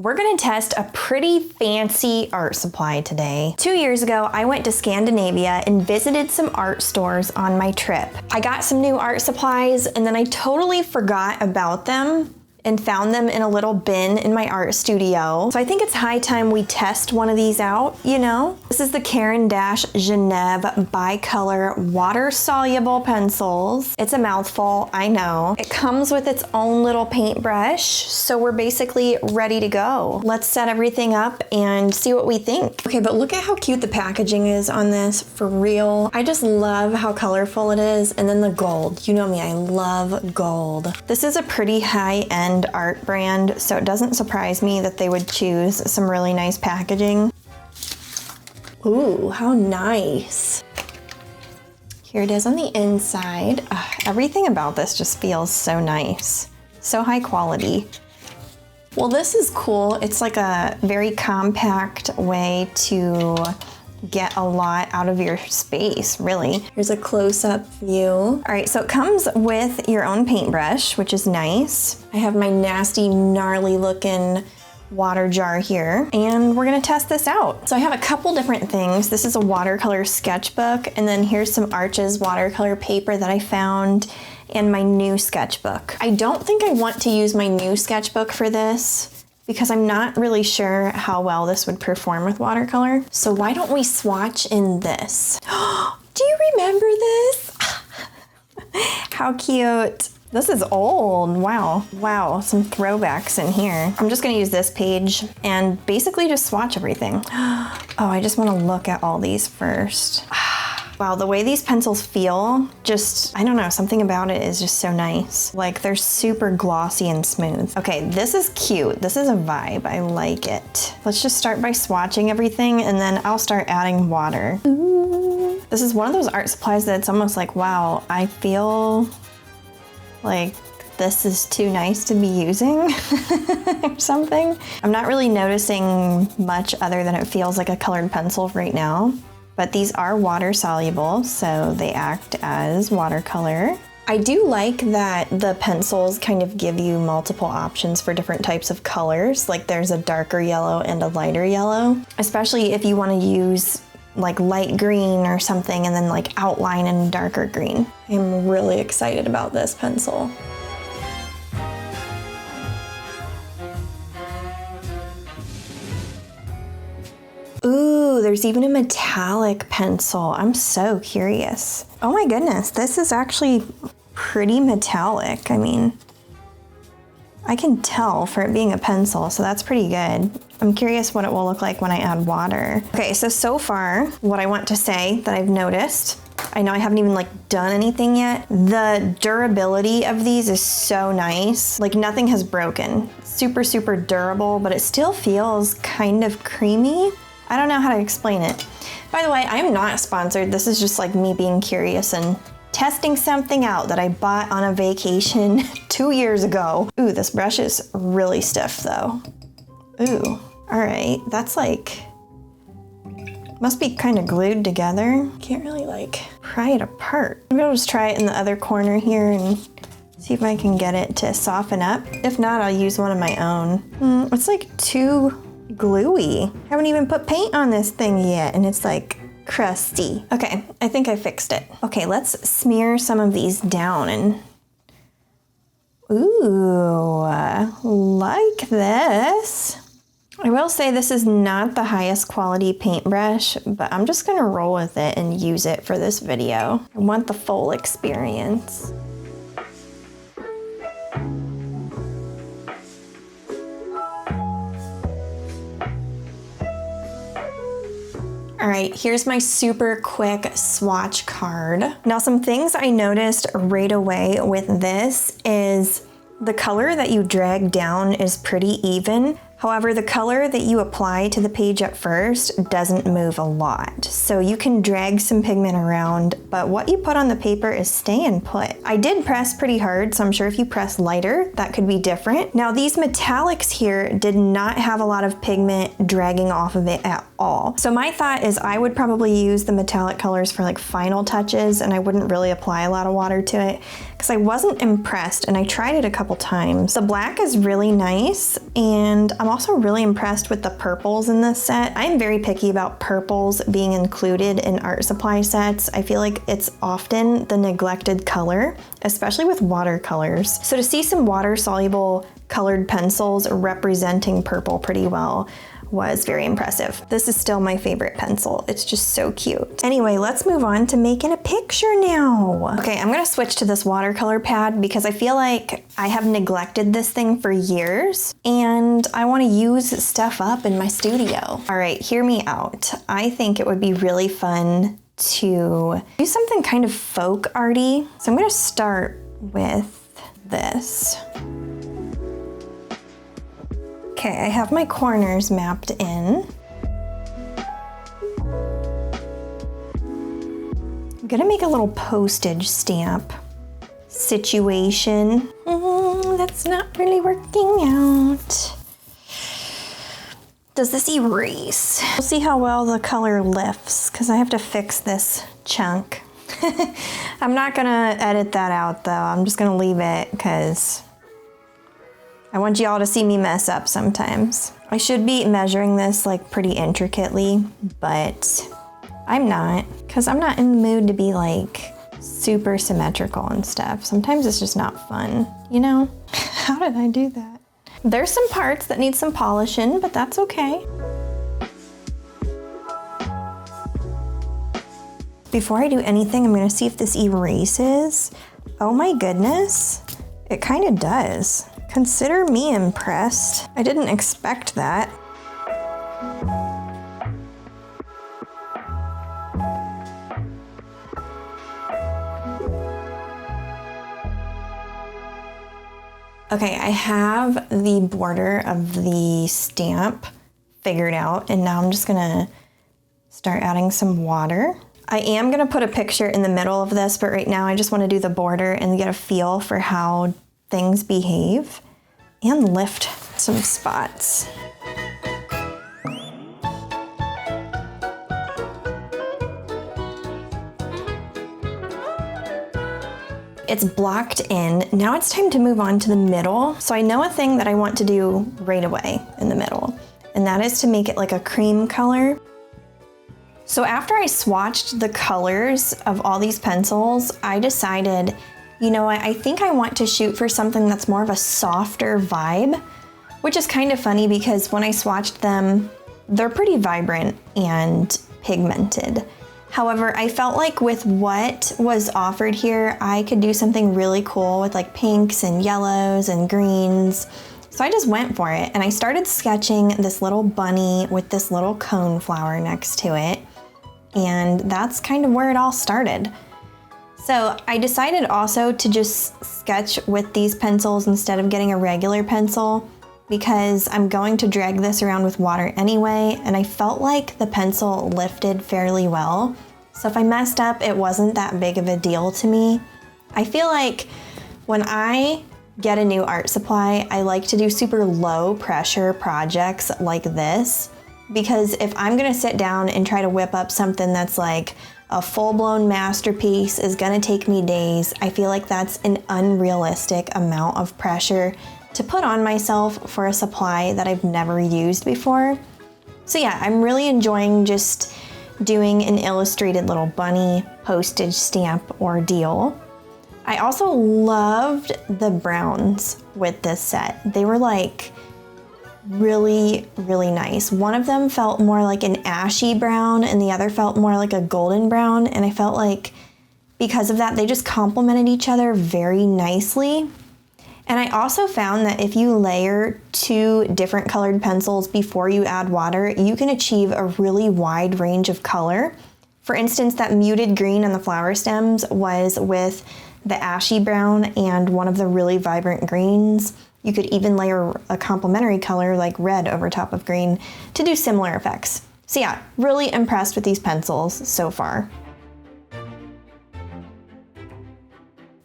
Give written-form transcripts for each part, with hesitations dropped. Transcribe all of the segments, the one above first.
We're gonna test a pretty fancy art supply today. 2 years ago, I went to Scandinavia and visited some art stores on my trip. I got some new art supplies and then I totally forgot about them and found them in a little bin in my art studio. So I think it's high time we test one of these out, you know? This is the Caran Geneve Bicolor Water Soluble Pencils. It's a mouthful, I know. It comes with its own little paintbrush, so we're basically ready to go. Let's set everything up and see what we think. Okay, but look at how cute the packaging is on this, for real. I just love how colorful it is, and then the gold. You know me, I love gold. This is a pretty high-end art brand, so it doesn't surprise me that they would choose some really nice packaging. Ooh, how nice. Here it is on the inside. Everything about this just feels so nice. So high quality. Well, this is cool. It's like a very compact way to get a lot out of your space, really. Here's a close-up view. All right, so it comes with your own paintbrush, which is nice. I have my nasty, gnarly looking water jar here, and we're gonna test this out. So I have a couple different things. This is a watercolor sketchbook, and then here's some Arches watercolor paper that I found, and my new sketchbook. I don't think I want to use my new sketchbook for this, because I'm not really sure how well this would perform with watercolor. So why don't we swatch in this? Do you remember this? How cute. This is old, wow. Wow, some throwbacks in here. I'm just gonna use this page and basically just swatch everything. Oh, I just wanna look at all these first. Wow, the way these pencils feel, just, I don't know, something about it is just so nice. Like, they're super glossy and smooth. Okay, this is cute. This is a vibe, I like it. Let's just start by swatching everything and then I'll start adding water. Ooh. This is one of those art supplies that it's almost like, wow, I feel like this is too nice to be using or something. I'm not really noticing much other than it feels like a colored pencil right now. But these are water soluble, so they act as watercolor. I do like that the pencils kind of give you multiple options for different types of colors. Like there's a darker yellow and a lighter yellow, especially if you want to use like light green or something and then like outline in darker green. I'm really excited about this pencil. Ooh, there's even a metallic pencil. I'm so curious. Oh my goodness, this is actually pretty metallic. I mean, I can tell for it being a pencil, so that's pretty good. I'm curious what it will look like when I add water. Okay, so far, what I want to say that I've noticed, I know I haven't even like done anything yet, the durability of these is so nice. Like nothing has broken. Super, super durable, but it still feels kind of creamy. I don't know how to explain it. By the way, I'm not sponsored. This is just like me being curious and testing something out that I bought on a vacation 2 years ago. Ooh, this brush is really stiff though. Ooh, all right, that's like, must be kind of glued together. Can't really like pry it apart. Maybe I'll just try it in the other corner here and see if I can get it to soften up. If not, I'll use one of my own. It's like too gluey. Haven't even put paint on this thing yet and it's like crusty. Okay, I think I fixed it. Okay, let's smear some of these down and ooh, like this. I will say this is not the highest quality paintbrush, but I'm just gonna roll with it and use it for this video. I want the full experience. All right, here's my super quick swatch card. Now, some things I noticed right away with this is the color that you drag down is pretty even. However, the color that you apply to the page at first doesn't move a lot. So you can drag some pigment around, but what you put on the paper is staying put. I did press pretty hard, so I'm sure if you press lighter, that could be different. Now these metallics here did not have a lot of pigment dragging off of it at all. So my thought is I would probably use the metallic colors for like final touches and I wouldn't really apply a lot of water to it because I wasn't impressed and I tried it a couple times. The black is really nice and I'm I'm also really impressed with the purples in this set. I'm very picky about purples being included in art supply sets. I feel like it's often the neglected color, especially with watercolors. So to see some water-soluble colored pencils representing purple pretty well was very impressive. This is still my favorite pencil. It's just so cute. Anyway, let's move on to making a picture now. Okay, I'm gonna switch to this watercolor pad because I feel like I have neglected this thing for years and I wanna use stuff up in my studio. All right, hear me out. I think it would be really fun to do something kind of folk arty. So I'm gonna start with this. Okay, I have my corners mapped in. I'm gonna make a little postage stamp situation. That's not really working out. Does this erase? We'll see how well the color lifts because I have to fix this chunk. I'm not gonna edit that out though. I'm just gonna leave it because I want y'all to see me mess up sometimes. I should be measuring this like pretty intricately, but I'm not, because I'm not in the mood to be like super symmetrical and stuff. Sometimes it's just not fun, you know? How did I do that? There's some parts that need some polishing, but that's okay. Before I do anything, I'm gonna see if this erases. Oh my goodness, it kind of does. Consider me impressed. I didn't expect that. Okay, I have the border of the stamp figured out, and now I'm just gonna start adding some water. I am gonna put a picture in the middle of this, but right now I just wanna do the border and get a feel for how things behave and lift some spots. It's blocked in. Now it's time to move on to the middle. So I know a thing that I want to do right away in the middle, and that is to make it like a cream color. So after I swatched the colors of all these pencils, I decided, you know what, I think I want to shoot for something that's more of a softer vibe, which is kind of funny because when I swatched them, they're pretty vibrant and pigmented. However, I felt like with what was offered here, I could do something really cool with like pinks and yellows and greens. So I just went for it and I started sketching this little bunny with this little cone flower next to it. And that's kind of where it all started. So I decided also to just sketch with these pencils instead of getting a regular pencil because I'm going to drag this around with water anyway, and I felt like the pencil lifted fairly well. So if I messed up, it wasn't that big of a deal to me. I feel like when I get a new art supply, I like to do super low pressure projects like this, because if I'm gonna sit down and try to whip up something that's like a full-blown masterpiece is gonna take me days, I feel like that's an unrealistic amount of pressure to put on myself for a supply that I've never used before. So yeah, I'm really enjoying just doing an illustrated little bunny postage stamp ordeal. I also loved the browns with this set. They were like really, really nice. One of them felt more like an ashy brown and the other felt more like a golden brown, and I felt like because of that, they just complemented each other very nicely. And I also found that if you layer 2 different colored pencils before you add water, you can achieve a really wide range of color. For instance, that muted green on the flower stems was with the ashy brown and one of the really vibrant greens. You could even layer a complementary color like red over top of green to do similar effects. So yeah, really impressed with these pencils so far.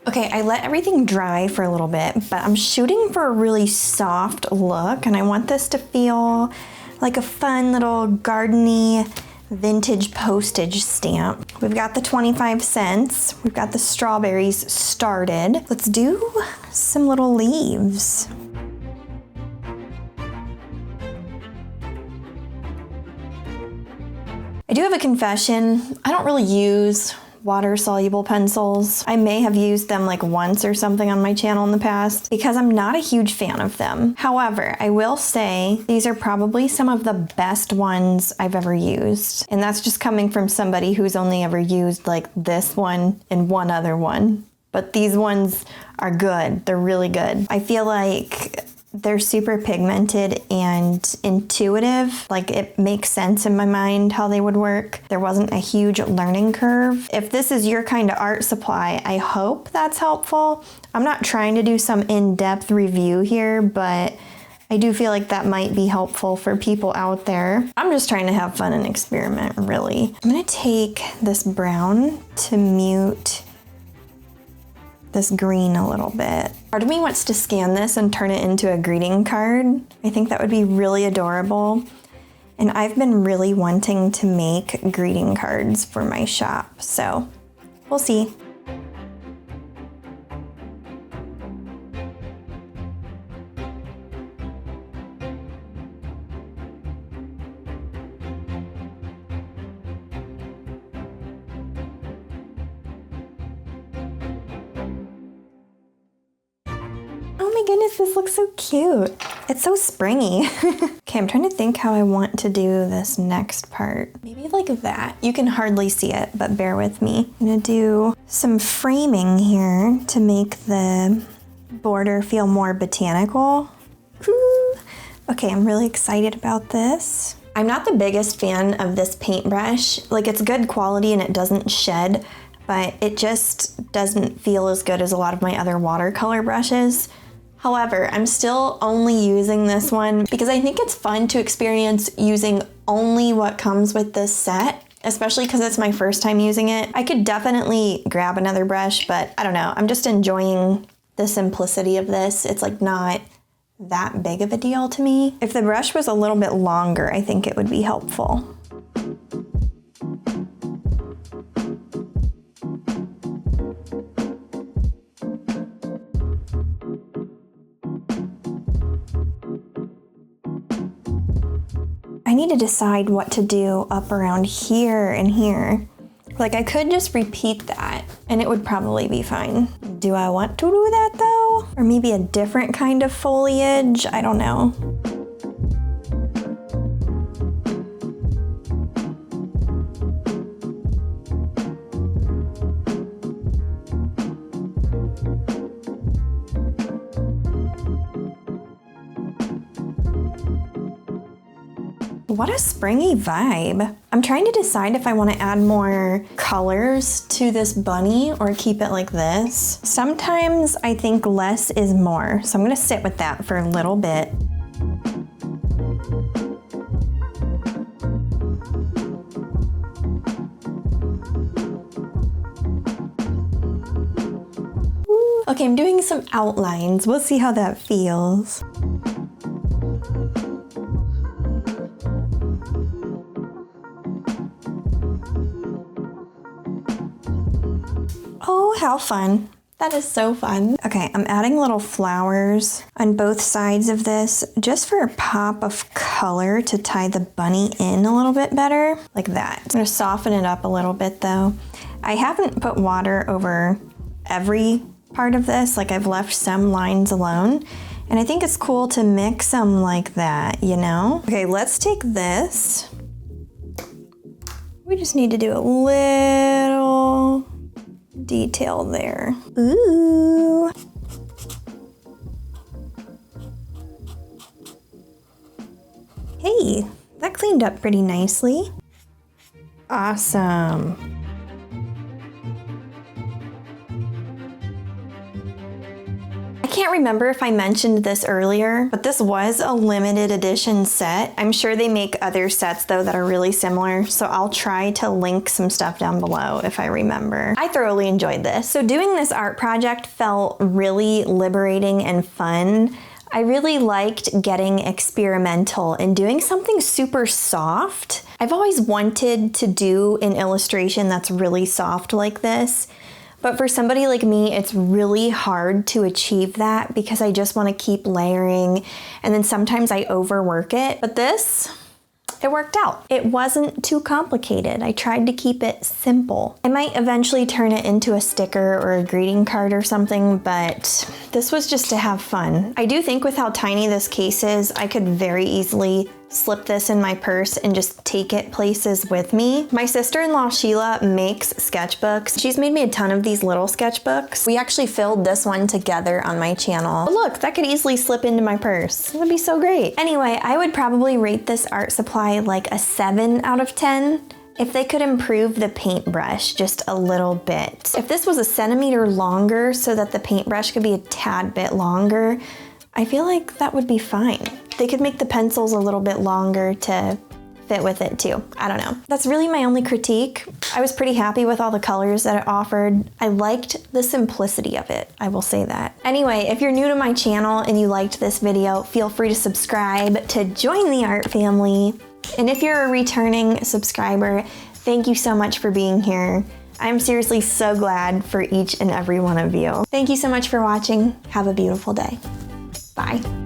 Okay, I let everything dry for a little bit, but I'm shooting for a really soft look, and I want this to feel like a fun little garden-y vintage postage stamp. We've got the 25 cents. We've got the strawberries started. Let's do some little leaves. I do have a confession. I don't really use water soluble pencils. I may have used them like once or something on my channel in the past because I'm not a huge fan of them. However, I will say these are probably some of the best ones I've ever used. And that's just coming from somebody who's only ever used like this one and one other one. But these ones are good. They're really good. I feel like they're super pigmented and intuitive. Like it makes sense in my mind how they would work. There wasn't a huge learning curve. If this is your kind of art supply, I hope that's helpful. I'm not trying to do some in-depth review here, but I do feel like that might be helpful for people out there. I'm just trying to have fun and experiment, really. I'm gonna take this brown to mute this green a little bit. Part of me wants to scan this and turn it into a greeting card. I think that would be really adorable. And I've been really wanting to make greeting cards for my shop, so we'll see. Oh my goodness, this looks so cute. It's so springy. Okay, I'm trying to think how I want to do this next part. Maybe like that. You can hardly see it, but bear with me. I'm gonna do some framing here to make the border feel more botanical. Ooh. Okay, I'm really excited about this. I'm not the biggest fan of this paintbrush. Like, it's good quality and it doesn't shed, but it just doesn't feel as good as a lot of my other watercolor brushes. However, I'm still only using this one because I think it's fun to experience using only what comes with this set, especially because it's my first time using it. I could definitely grab another brush, but I don't know. I'm just enjoying the simplicity of this. It's like not that big of a deal to me. If the brush was a little bit longer, I think it would be helpful. I need to decide what to do up around here and here. Like, I could just repeat that and it would probably be fine. Do I want to do that though? Or maybe a different kind of foliage? I don't know. What a springy vibe. I'm trying to decide if I want to add more colors to this bunny or keep it like this. Sometimes I think less is more, so I'm going to sit with that for a little bit. Ooh. Okay, I'm doing some outlines. We'll see how that feels. Oh, how fun. That is so fun. Okay, I'm adding little flowers on both sides of this just for a pop of color to tie the bunny in a little bit better, like that. I'm gonna soften it up a little bit though. I haven't put water over every part of this, like I've left some lines alone. And I think it's cool to mix them like that, you know? Okay, let's take this. We just need to do a little detail there. Ooh. Hey, that cleaned up pretty nicely. Awesome. I can't remember if I mentioned this earlier, but this was a limited edition set. I'm sure they make other sets though that are really similar, so I'll try to link some stuff down below if I remember. I thoroughly enjoyed this. So doing this art project felt really liberating and fun. I really liked getting experimental and doing something super soft. I've always wanted to do an illustration that's really soft like this. But for somebody like me, it's really hard to achieve that because I just want to keep layering and then sometimes I overwork it. But this it worked out. It wasn't too complicated. I tried to keep it simple. I might eventually turn it into a sticker or a greeting card or something, but this was just to have fun. I do think with how tiny this case is, I could very easily slip this in my purse and just take it places with me. My sister-in-law Sheila makes sketchbooks. She's made me a ton of these little sketchbooks. We actually filled this one together on my channel. But look, that could easily slip into my purse. That'd be so great. Anyway, I would probably rate this art supply like a 7 out of 10. If they could improve the paintbrush just a little bit. If this was a centimeter longer so that the paintbrush could be a tad bit longer, I feel like that would be fine. They could make the pencils a little bit longer to fit with it too. I don't know. That's really my only critique. I was pretty happy with all the colors that it offered. I liked the simplicity of it, I will say that. Anyway, if you're new to my channel and you liked this video, feel free to subscribe to join the art family. And if you're a returning subscriber, thank you so much for being here. I'm seriously so glad for each and every one of you. Thank you so much for watching. Have a beautiful day. Bye.